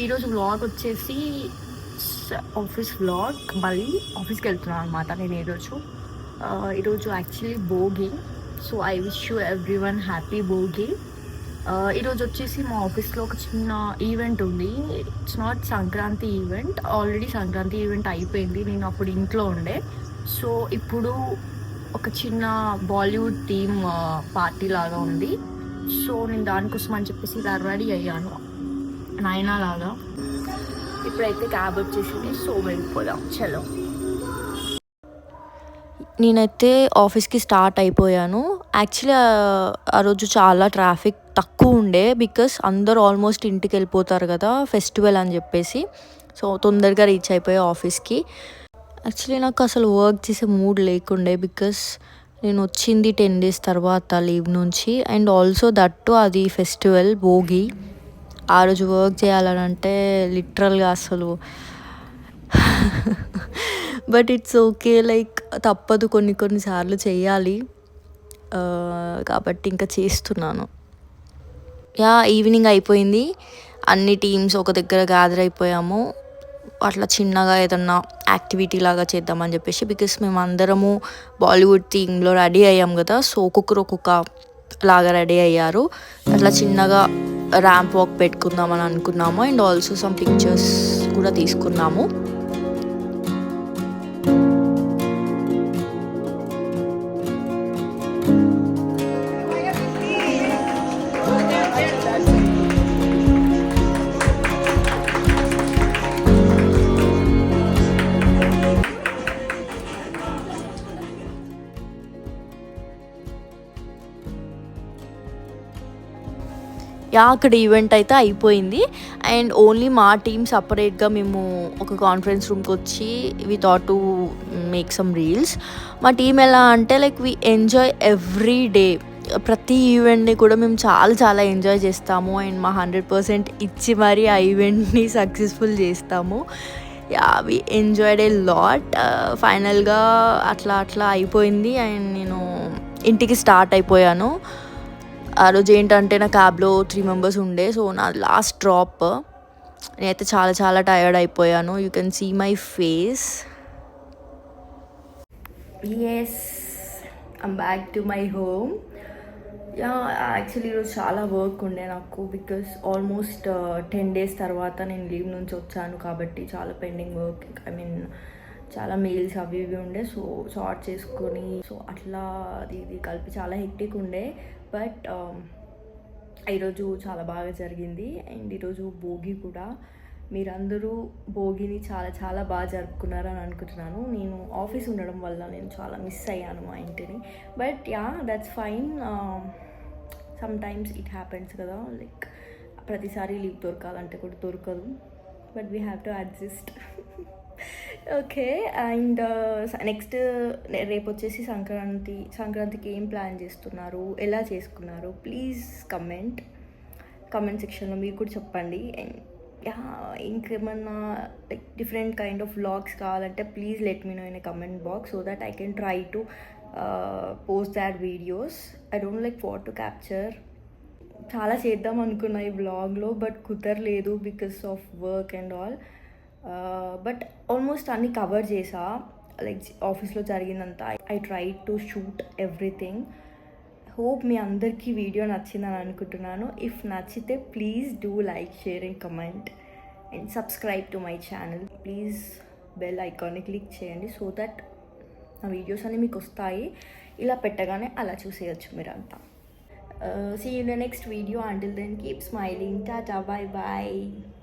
ఈరోజు వ్లాగ్ వచ్చేసి office vlog. మళ్ళీ ఆఫీస్కి వెళ్తున్నాను అనమాట నేను ఈరోజు actually Bhogi. So I wish you every one happy Bhogi. ఈరోజు వచ్చేసి మా ఆఫీస్లో ఒక చిన్న ఈవెంట్ ఉంది. It's not Sankranti event, already Sankranti event అయిపోయింది. నేను అప్పుడు ఇంట్లో ఉండే. సో ఇప్పుడు ఒక చిన్న బాలీవుడ్ థీమ్ పార్టీ లాగా ఉంది. సో నేను దానికోసం అని చెప్పేసి ఇలా రెడీ అయ్యాను నైనా లాగా. ఇప్పుడైతే క్యాబ్ వచ్చేసింది, సో వెళ్ళిపోదాం చలో. నేనైతే ఆఫీస్కి స్టార్ట్ అయిపోయాను. యాక్చువల్లీ ఆ రోజు చాలా ట్రాఫిక్ తక్కువ ఉండే, బికాస్ అందరూ ఆల్మోస్ట్ ఇంటికి వెళ్ళిపోతారు కదా ఫెస్టివల్ అని చెప్పేసి. సో తొందరగా రీచ్ అయిపోయా ఆఫీస్కి. యాక్చువల్లీ నాకు అసలు వర్క్ చేసే మూడ్ లేకుండే, బికాస్ నేను వచ్చింది 10 days తర్వాత లీవ్ నుంచి. అండ్ ఆల్సో దట్టు అది ఫెస్టివల్ భోగి. ఆ రోజు వర్క్ చేయాలని అంటే లిటరల్గా అసలు బట్ ఇట్స్ ఓకే, లైక్ తప్పదు, కొన్నిసార్లు చేయాలి కాబట్టి ఇంకా చేస్తున్నాను. ఈవినింగ్ అయిపోయింది, అన్ని టీమ్స్ ఒక దగ్గర గ్యాదర్ అయిపోయాము. అట్లా చిన్నగా ఏదన్నా యాక్టివిటీ లాగా చేద్దామని చెప్పేసి, బికాస్ మేము అందరము బాలీవుడ్ థీమ్లో రెడీ అయ్యాం కదా. సో ఒక్కొక్క లాగా రెడీ అయ్యారు. అట్లా చిన్నగా ర్యాంప్ వాక్ పెట్టుకుందామని అనుకున్నాము. అండ్ ఆల్సో సమ్ పిక్చర్స్ కూడా తీసుకున్నాము. అక్కడ ఈవెంట్ అయితే అయిపోయింది. అండ్ ఓన్లీ మా టీమ్ సపరేట్గా మేము ఒక కాన్ఫరెన్స్ రూమ్కి వచ్చి we thought to make some reels. మా టీం ఎలా అంటే like we enjoy every day. ప్రతి ఈవెంట్ని కూడా మేము చాలా ఎంజాయ్ చేస్తాము. అండ్ మా 100% ఇచ్చి మరీ ఆ ఈవెంట్ని సక్సెస్ఫుల్ చేస్తాము. We enjoyed a lot. ఫైనల్గా అట్లా అయిపోయింది. అండ్ నేను ఇంటికి స్టార్ట్ అయిపోయాను. ఆ రోజు ఏంటంటే నా క్యాబ్లో 3 members ఉండే. సో నా లాస్ట్ డ్రాప్. నేనైతే చాలా టయర్డ్ అయిపోయాను. You can see my face. Yes, I'm back to my home. Actually ఈరోజు చాలా వర్క్ ఉండే నాకు, బికాస్ ఆల్మోస్ట్ 10 days తర్వాత నేను లీవ్ నుంచి వచ్చాను కాబట్టి చాలా పెండింగ్ వర్క్, చాలా మెయిల్స్ అవి ఇవి ఉండే. సో సార్ట్ చేసుకొని, సో అట్లా ఇది కలిపి చాలా హెక్టిక్ ఉండే. బట్ ఈరోజు చాలా బాగా జరిగింది. అండ్ ఈరోజు భోగి కూడా. మీరందరూ భోగిని చాలా బాగా జరుపుకున్నారని అనుకుంటున్నాను. నేను ఆఫీస్ ఉండడం వల్ల నేను చాలా మిస్ అయ్యాను మా ఇంటిని. But that's fine. Some times it happens కదా, లైక్ ప్రతిసారి లీవ్ దొరకాలంటే కూడా దొరకదు. But we have to adjust. Okay. And next రేపు వచ్చేసి సంక్రాంతికి ఏం ప్లాన్ చేస్తున్నారు, ఎలా చేసుకున్నారు, ప్లీజ్ కమెంట్ సెక్షన్లో మీరు కూడా చెప్పండి. అండ్ ఇంకేమన్నా like different kind of vlogs కావాలంటే please let me know in a comment box, so that I can try to post that videos. I don't like what to capture. చాలా చేద్దాం అనుకున్నా ఈ వ్లాగ్లో, బట్ కుదరలేదు because of work and all. But almost అన్నీ cover చేసా, like ఆఫీస్లో జరిగిందంతా. I try to shoot everything. Hope మీ అందరికీ వీడియో నచ్చిందని అనుకుంటున్నాను. ఇఫ్ నచ్చితే please do like, share and comment and subscribe to my channel. Please bell ఐకాన్ని క్లిక్ చేయండి, సో దట్ నా వీడియోస్ అన్నీ మీకు వస్తాయి. ఇలా పెట్టగానే అలా చూసేయచ్చు మీరంతా. See you in the next video. Until then, keep smiling. Tata, bye bye.